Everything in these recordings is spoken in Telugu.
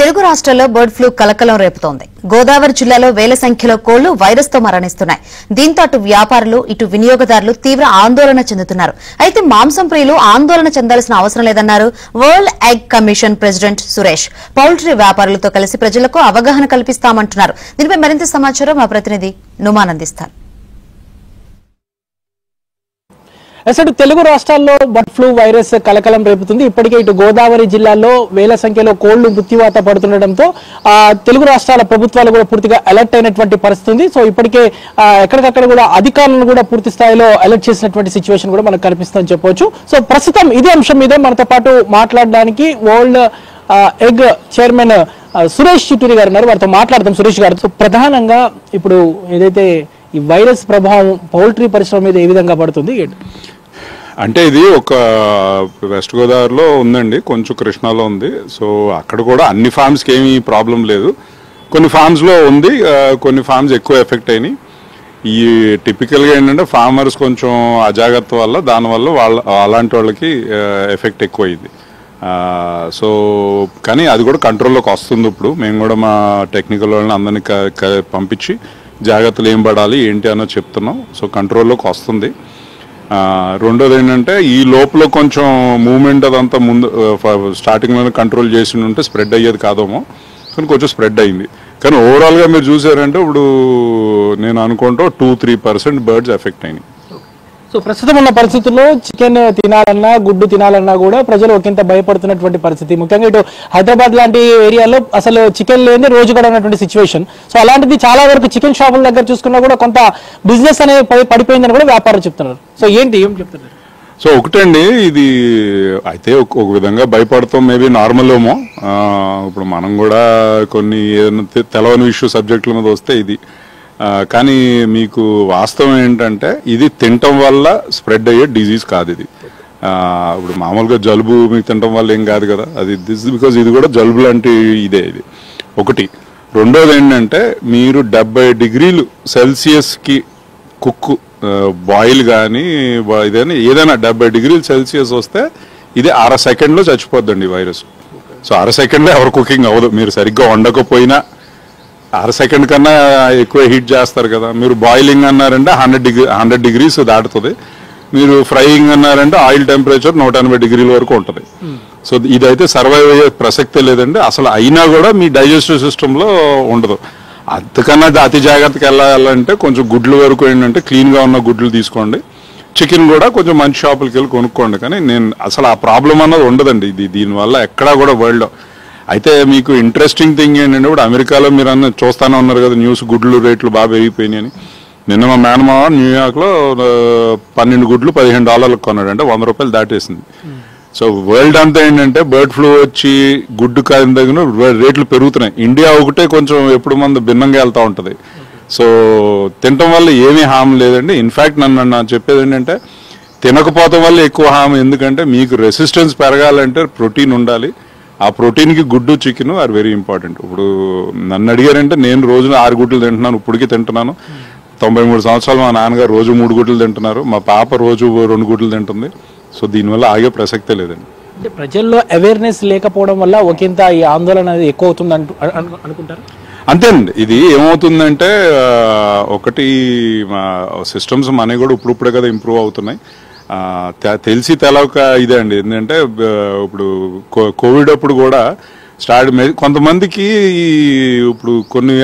తెలుగు రాష్ట్రాల్లో బర్డ్ ఫ్లూ కలకలం రేపుతోంది. గోదావరి జిల్లాలో వేల సంఖ్యలో కోళ్లు వైరస్ తో మరణిస్తున్నాయి. దీంతో అటు వ్యాపారులు ఇటు వినియోగదారులు తీవ్ర ఆందోళన చెందుతున్నారు. అయితే మాంసం ప్రియులు ఆందోళన చెందాల్సిన అవసరం లేదన్నారు world egg commission president Suresh. Poultry వ్యాపారులతో కలిసి ప్రజలకు అవగాహన కల్పిస్తామంటున్నారు. దీనిపై మరింత సమాచారం మా ప్రతినిధి నుమాన్ అందిస్తారు. అసలు తెలుగు రాష్ట్రాల్లో బర్డ్ ఫ్లూ వైరస్ కలకలం రేపుతుంది. ఇప్పటికే ఇటు గోదావరి జిల్లాలో వేల సంఖ్యలో కోళ్లు మృత్యువాత పడుతుండటంతో తెలుగు రాష్ట్రాల ప్రభుత్వాలు కూడా పూర్తిగా అలర్ట్ అయినటువంటి పరిస్థితి ఉంది. సో ఇప్పటికే ఎక్కడికక్కడ కూడా అధికారులను కూడా పూర్తి స్థాయిలో అలర్ట్ చేసినటువంటి సిచ్యువేషన్ కూడా మనకు కనిపిస్తుందని చెప్పవచ్చు. సో ప్రస్తుతం ఇదే అంశం మీద మనతో పాటు మాట్లాడడానికి world egg chairman Suresh Chitturi గారు ఉన్నారు. వారితో మాట్లాడదాం. సురేష్ గారు, సో ప్రధానంగా ఇప్పుడు ఏదైతే ఈ వైరస్ ప్రభావం పౌల్ట్రీ పరిశ్రమ మీద ఏ విధంగా పడుతుంది అంటే, ఇది ఒక వెస్ట్ గోదావరిలో ఉందండి, కొంచెం కృష్ణాలో ఉంది. సో అక్కడ కూడా అన్ని ఫార్మ్స్కి ఏమీ ప్రాబ్లం లేదు. కొన్ని ఫార్మ్స్లో ఉంది, కొన్ని ఫార్మ్స్ ఎక్కువ ఎఫెక్ట్ అయినాయి. ఈ టిపికల్గా ఏంటంటే ఫార్మర్స్ కొంచెం అజాగ్రత్త వల్ల దానివల్ల అలాంటి వాళ్ళకి ఎఫెక్ట్ ఎక్కువ అయింది. సో కానీ అది కూడా కంట్రోల్లోకి వస్తుంది. ఇప్పుడు మేము కూడా మా టెక్నికల్ వాళ్ళని అందరినీ పంపించి జాగ్రత్తలు ఏం పడాలి ఏంటి అన్నది చెప్తున్నాం. సో కంట్రోల్లోకి వస్తుంది. రెండోది ఏంటంటే ఈ లోపల కొంచెం మూవ్మెంట్ అదంతా ముందు స్టార్టింగ్లోనే కంట్రోల్ చేసి ఉంటే స్ప్రెడ్ అయ్యేది కాదేమో, కానీ కొంచెం స్ప్రెడ్ అయింది. కానీ ఓవరాల్గా మీరు చూసారంటే ఇప్పుడు నేను అనుకుంటూ 2-3% బర్డ్స్ ఎఫెక్ట్ అయినాయి. సో ప్రస్తుతం ఉన్న పరిస్థితుల్లో చికెన్ తినాలన్నా గుడ్డు తినాలన్నా కూడా ప్రజలు ఒకంత భయపడుతున్నటువంటి పరిస్థితి. ముఖ్యంగా ఇటు హైదరాబాద్ లాంటి ఏరియాలో అసలు చికెన్ లేని రోజు కూడా ఉన్నటువంటి సిచ్యువేషన్. సో అలాంటిది చాలా వరకు చికెన్ షాపుల దగ్గర చూసుకున్నా కూడా కొంత బిజినెస్ అనేది పడిపోయిందని కూడా వ్యాపారులు చెప్తున్నారు. సో ఏం చెప్తున్నారు? సో ఒకటండి, ఇది అయితే ఒక విధంగా భయపడతాం, మేబీ నార్మల్ ఏమో. ఇప్పుడు మనం కూడా కొన్ని ఏదైనా తెలవని ఇష్యూ సబ్జెక్టుల మీద వస్తే ఇది. కానీ మీకు వాస్తవం ఏంటంటే ఇది తినటం వల్ల స్ప్రెడ్ అయ్యే డిజీజ్ కాదు ఇది. ఇప్పుడు మామూలుగా జలుబు మీకు తినటం వల్ల ఏం కాదు కదా, అది బికాజ్ ఇది కూడా జలుబు లాంటి ఇదే ఇది ఒకటి. రెండోది ఏంటంటే మీరు 70 డిగ్రీలు సెల్సియస్కి కుక్కు బాయిల్ కానీ ఏదైనా 70 డిగ్రీలు సెల్సియస్ వస్తే ఇది 1/2 సెకండ్లో చచ్చిపోద్దండి వైరస్. సో 1/2 సెకండ్లో ఎవరు కుకింగ్ అవ్వదు. మీరు సరిగ్గా వండకపోయినా 1/2 సెకండ్ కన్నా ఎక్కువ హీట్ చేస్తారు కదా. మీరు బాయిలింగ్ అన్నారంటే 100 డిగ్రీస్ దాటుతుంది. మీరు ఫ్రైయింగ్ అన్నారంటే ఆయిల్ టెంపరేచర్ 180 డిగ్రీల వరకు ఉంటుంది. సో ఇదైతే సర్వైవ్ అయ్యే ప్రసక్తే లేదండి అసలు. అయినా కూడా మీ డైజెస్టివ్ సిస్టంలో ఉండదు. అంతకన్నా అతి జాగ్రత్తగా వెళ్ళాలంటే కొంచెం గుడ్ల వరకు ఏంటంటే క్లీన్గా ఉన్న గుడ్లు తీసుకోండి. చికెన్ కూడా కొంచెం మంచి షాపులకి వెళ్ళి కొనుక్కోండి. కానీ నేను అసలు ఆ ప్రాబ్లం అన్నది ఉండదండి దీనివల్ల ఎక్కడా కూడా వరల్డ్లో. అయితే మీకు ఇంట్రెస్టింగ్ థింగ్ ఏంటంటే ఇప్పుడు అమెరికాలో మీరు చూస్తూనే ఉన్నారు కదా న్యూస్, గుడ్లు రేట్లు బాగా పెరిగిపోయినాయి అని. నిన్న మా మేనమామ న్యూయార్క్లో 12 గుడ్లు $15 కొన్నాడు, అంటే $100 దాటేసింది. సో వరల్డ్ అంతా ఏంటంటే బర్డ్ ఫ్లూ వచ్చి గుడ్డు కాని దగ్గర రేట్లు పెరుగుతున్నాయి. ఇండియా ఒకటే కొంచెం ఎప్పుడు మంది భిన్నంగా వెళ్తూ ఉంటుంది. సో తినటం వల్ల ఏమీ హామ్ లేదండి. ఇన్ఫ్యాక్ట్ నన్ను చెప్పేది ఏంటంటే తినకపోవటం వల్ల ఎక్కువ హామ్. ఎందుకంటే మీకు రెసిస్టెన్స్ పెరగాలంటే ప్రోటీన్ ఉండాలి. ఆ ప్రోటీన్కి గుడ్డు చికెన్ ఆర్ వెరీ ఇంపార్టెంట్. ఇప్పుడు నన్ను అడిగారంటే నేను రోజున 6 గుడ్లు తింటున్నాను, ఇప్పటికీ తింటున్నాను. 93 సంవత్సరాలు మా నాన్నగారు రోజు 3 గుడ్లు తింటున్నారు, మా పాప రోజు 2 గుడ్లు తింటుంది. సో దీనివల్ల ఆగే ప్రసక్తే లేదండి. అంటే ప్రజల్లో అవేర్నెస్ లేకపోవడం వల్ల ఒకంత ఈ ఆందోళన అనేది ఎక్కువ అవుతుంది అనుకుంటారు. అంతేనండి. ఇది ఏమవుతుందంటే ఒకటి మా సిస్టమ్స్ మనవి కూడా ఇప్పుడే కదా ఇంప్రూవ్ అవుతున్నాయి. తెలిసి తెలవక ఇదే అండి. ఏంటంటే ఇప్పుడు కోవిడ్ అప్పుడు కూడా కొంతమందికి ఇప్పుడు కొన్ని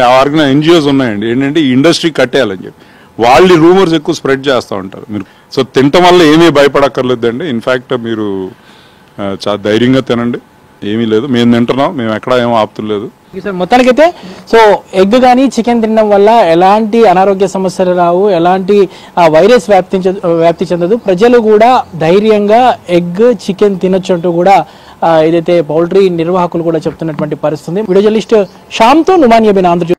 NGOs ఉన్నాయండి, ఏంటంటే ఈ ఇండస్ట్రీ కట్టేయాలని చెప్పి వాళ్ళు రూమర్స్ ఎక్కువ స్ప్రెడ్ చేస్తూ ఉంటారు. మీరు సో తినటం వల్ల ఏమీ భయపడక్కర్లేదండి. ఇన్ఫ్యాక్ట్ మీరు చాలా ధైర్యంగా తినండి, ఏమీ లేదు. మేము తింటున్నాం, మేము ఎక్కడా ఏమో ఆపుతులేదు. సార్ మొత్తానికైతే సో ఎగ్ కానీ చికెన్ తినడం వల్ల ఎలాంటి అనారోగ్య సమస్యలు రావు, ఎలాంటి వైరస్ వ్యాప్తి చెందదు. ప్రజలు కూడా ధైర్యంగా ఎగ్ చికెన్ తినొచ్చు అంటూ కూడా ఏదైతే పౌల్ట్రీ నిర్వాహకులు కూడా చెప్తున్నటువంటి పరిస్థితి. వీడియో జర్నలిస్ట్ శ్యామ్తో నుమాన్, ఆంధ్రజ్యోతి.